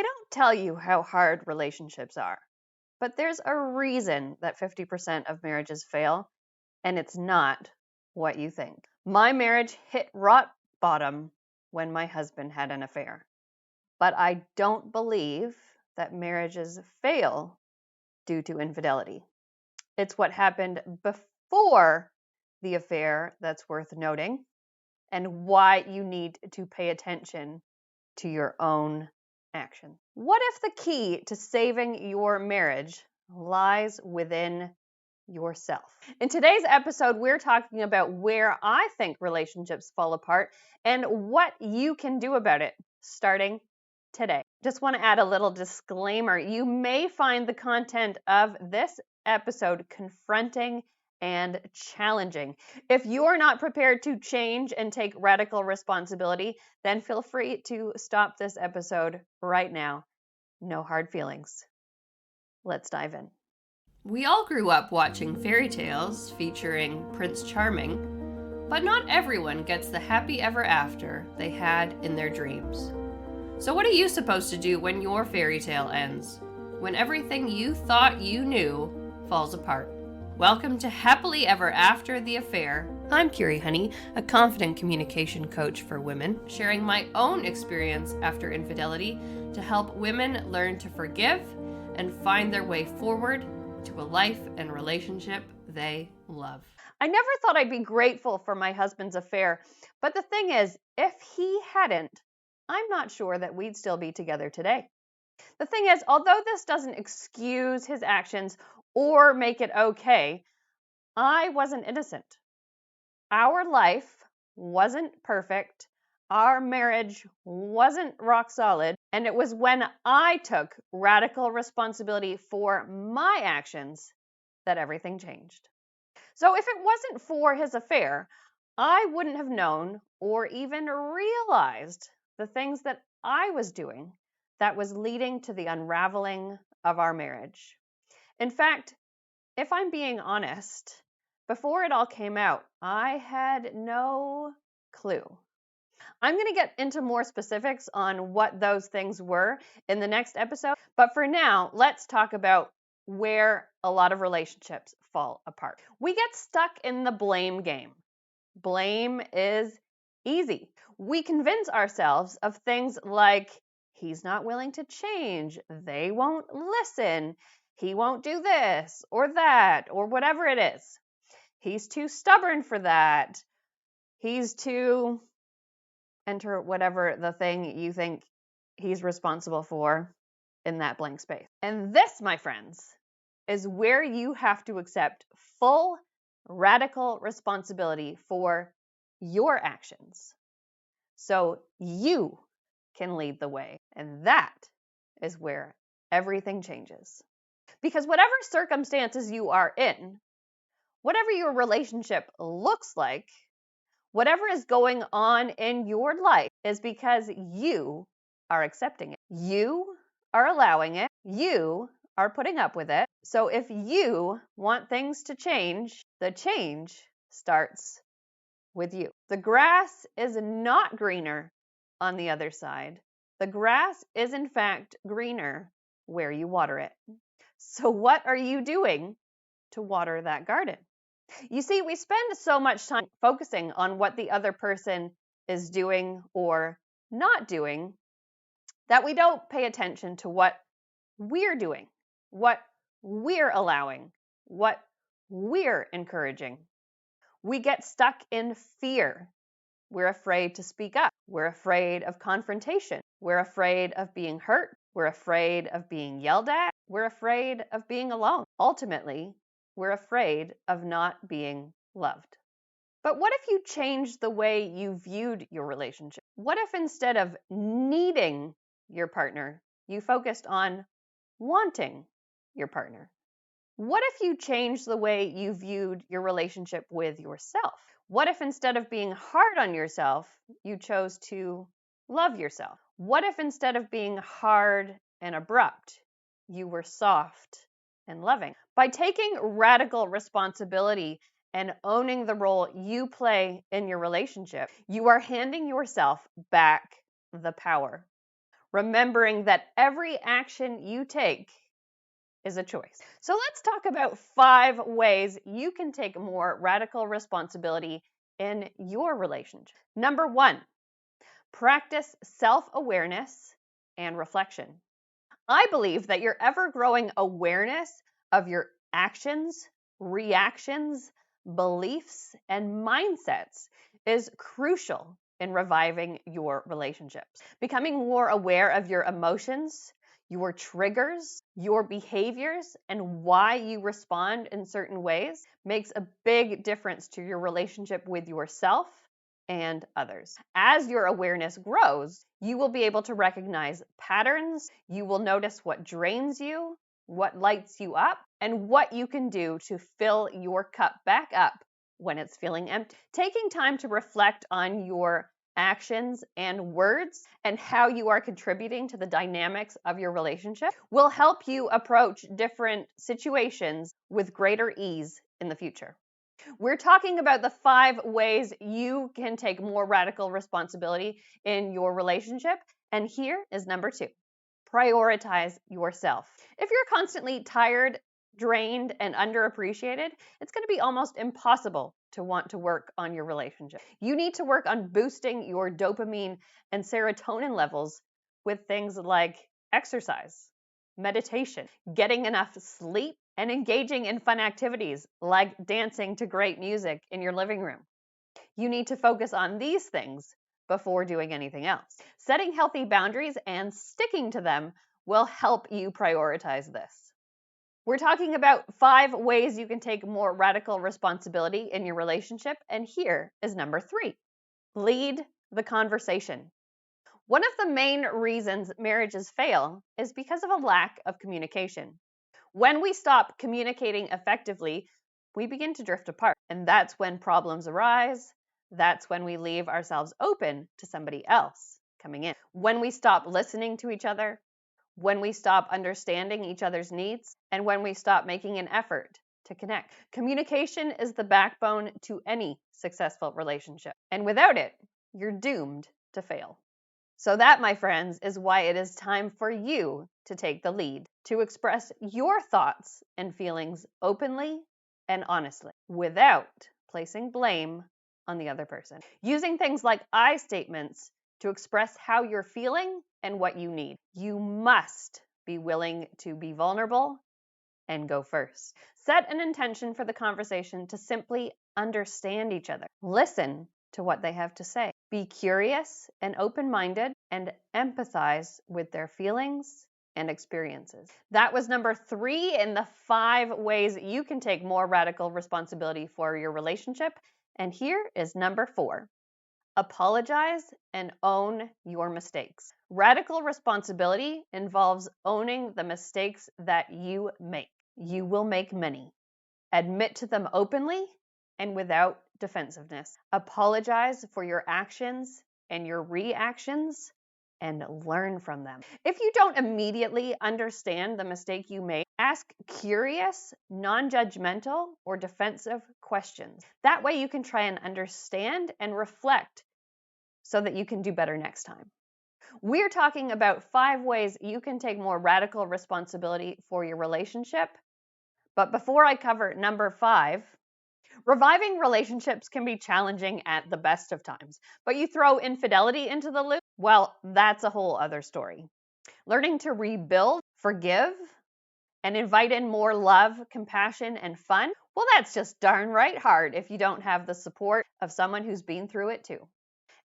don't tell you how hard relationships are, but there's a reason that 50% of marriages fail, and it's not what you think. My marriage hit rock bottom when my husband had an affair, but I don't believe that marriages fail due to infidelity. It's what happened before the affair that's worth noting, and why you need to pay attention to your own action. What if the key to saving your marriage lies within yourself? In today's episode, we're talking about where I think relationships fall apart and what you can do about it starting today. Just want to add a little disclaimer. You may find the content of this episode confronting and challenging. If you're not prepared to change and take radical responsibility, then feel free to stop this episode right now. No hard feelings. Let's dive in. We all grew up watching fairy tales featuring Prince Charming, but not everyone gets the happy ever after they had in their dreams. So what are you supposed to do when your fairy tale ends? When everything you thought you knew falls apart? Welcome to Happily Ever After the Affair. I'm Kiri, honey, a confident communication coach for women, sharing my own experience after infidelity to help women learn to forgive and find their way forward to a life and relationship they love. I never thought I'd be grateful for my husband's affair, but the thing is, if he hadn't, I'm not sure that we'd still be together today. The thing is, although this doesn't excuse his actions or make it okay, I wasn't innocent. Our life wasn't perfect. Our marriage wasn't rock solid. And it was when I took radical responsibility for my actions that everything changed. So if it wasn't for his affair, I wouldn't have known or even realized the things that I was doing that was leading to the unraveling of our marriage. In fact, if I'm being honest, before it all came out, I had no clue. I'm going to get into more specifics on what those things were in the next episode, but for now, let's talk about where a lot of relationships fall apart. We get stuck in the blame game. Blame is easy. We convince ourselves of things like, he's not willing to change, they won't listen, he won't do this or that or whatever it is. He's too stubborn for that. He's too... enter whatever the thing you think he's responsible for in that blank space. And this, my friends, is where you have to accept full, radical responsibility for your actions, so you can lead the way. And that is where everything changes. Because whatever circumstances you are in, whatever your relationship looks like, whatever is going on in your life is because you are accepting it. You are allowing it. You are putting up with it. So if you want things to change, the change starts with you. The grass is not greener on the other side. The grass is in fact greener where you water it. So what are you doing to water that garden? You see, we spend so much time focusing on what the other person is doing or not doing that we don't pay attention to what we're doing, what we're allowing, what we're encouraging. We get stuck in fear. We're afraid to speak up. We're afraid of confrontation. We're afraid of being hurt. We're afraid of being yelled at. We're afraid of being alone. Ultimately, we're afraid of not being loved. But what if you changed the way you viewed your relationship? What if instead of needing your partner, you focused on wanting your partner? What if you changed the way you viewed your relationship with yourself? What if instead of being hard on yourself, you chose to love yourself? What if instead of being hard and abrupt, you were soft and loving? By taking radical responsibility and owning the role you play in your relationship, you are handing yourself back the power. remembering that every action you take is a choice. So let's talk about 5 ways you can take more radical responsibility in your relationship. Number 1, practice self-awareness and reflection. I believe that your ever-growing awareness of your actions, reactions, beliefs, and mindsets is crucial in reviving your relationships. Becoming more aware of your emotions, your triggers, your behaviors, and why you respond in certain ways makes a big difference to your relationship with yourself and others. As your awareness grows, you will be able to recognize patterns, you will notice what drains you, what lights you up, and what you can do to fill your cup back up when it's feeling empty. Taking time to reflect on your actions and words and how you are contributing to the dynamics of your relationship will help you approach different situations with greater ease in the future. We're talking about the 5 ways you can take more radical responsibility in your relationship. And here is number 2. Prioritize yourself. If you're constantly tired, drained, and underappreciated, it's going to be almost impossible to want to work on your relationship. You need to work on boosting your dopamine and serotonin levels with things like exercise, meditation, getting enough sleep, and engaging in fun activities like dancing to great music in your living room. You need to focus on these things before doing anything else. Setting healthy boundaries and sticking to them will help you prioritize this. We're talking about 5 ways you can take more radical responsibility in your relationship, and here is number 3. Lead the conversation. One of the main reasons marriages fail is because of a lack of communication. When we stop communicating effectively, we begin to drift apart, and that's when problems arise. That's when we leave ourselves open to somebody else coming in. When we stop listening to each other, when we stop understanding each other's needs, and when we stop making an effort to connect. Communication is the backbone to any successful relationship, and without it, you're doomed to fail. So that, my friends, is why it is time for you to take the lead, to express your thoughts and feelings openly and honestly, without placing blame on the other person. Using things like I statements to express how you're feeling and what you need. You must be willing to be vulnerable and go first. Set an intention for the conversation to simply understand each other. Listen to what they have to say. Be curious and open-minded and empathize with their feelings and experiences. That was number 3 in the 5 ways you can take more radical responsibility for your relationship. And here is number 4. Apologize and own your mistakes. Radical responsibility involves owning the mistakes that you make. You will make many. Admit to them openly and without defensiveness. Apologize for your actions and your reactions and learn from them. If you don't immediately understand the mistake you made, ask curious, non-judgmental, or defensive questions. That way you can try and understand and reflect so that you can do better next time. We're talking about 5 ways you can take more radical responsibility for your relationship. But before I cover number 5, reviving relationships can be challenging at the best of times. But you throw infidelity into the loop, well, that's a whole other story. Learning to rebuild, forgive, and invite in more love, compassion, and fun, well, that's just darn right hard if you don't have the support of someone who's been through it too.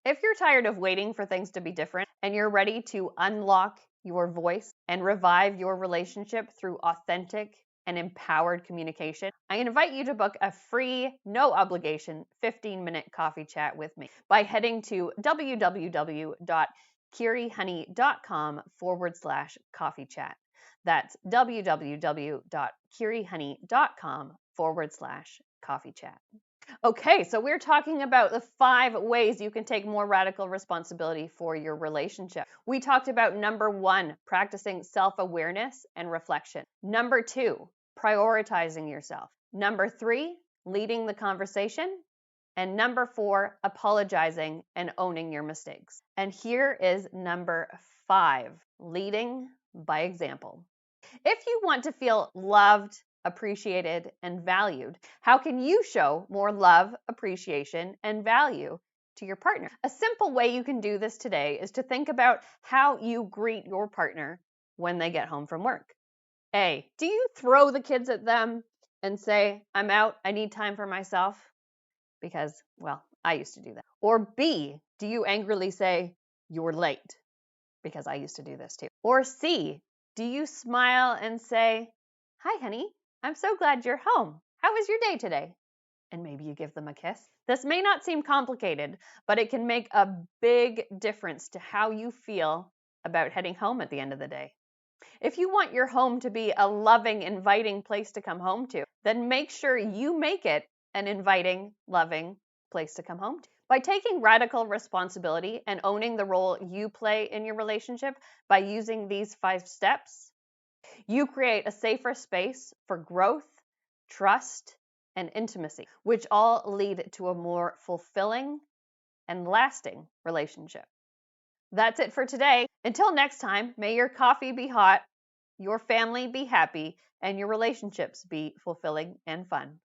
If you're tired of waiting for things to be different and you're ready to unlock your voice and revive your relationship through authentic and empowered communication, I invite you to book a free, no obligation 15-minute coffee chat with me by heading to www.kirihoney.com/coffee chat. That's www.kirihoney.com/coffee chat. Okay, so we're talking about the 5 ways you can take more radical responsibility for your relationship. We talked about number 1, practicing self-awareness and reflection. Number 2, prioritizing yourself. Number 3, leading the conversation. And number 4, apologizing and owning your mistakes. And here is number 5, leading by example. If you want to feel loved, appreciated, and valued, how can you show more love, appreciation, and value to your partner? A simple way you can do this today is to think about how you greet your partner when they get home from work. A, do you throw the kids at them and say, I'm out, I need time for myself? Because, well, I used to do that. Or B, do you angrily say, you're late? Because I used to do this too. Or C, do you smile and say, hi, honey, I'm so glad you're home. How was your day today? And maybe you give them a kiss. This may not seem complicated, but it can make a big difference to how you feel about heading home at the end of the day. If you want your home to be a loving, inviting place to come home to, then make sure you make it an inviting, loving place to come home to. By taking radical responsibility and owning the role you play in your relationship by using these 5 steps, you create a safer space for growth, trust, and intimacy, which all lead to a more fulfilling and lasting relationship. That's it for today. Until next time, may your coffee be hot, your family be happy, and your relationships be fulfilling and fun.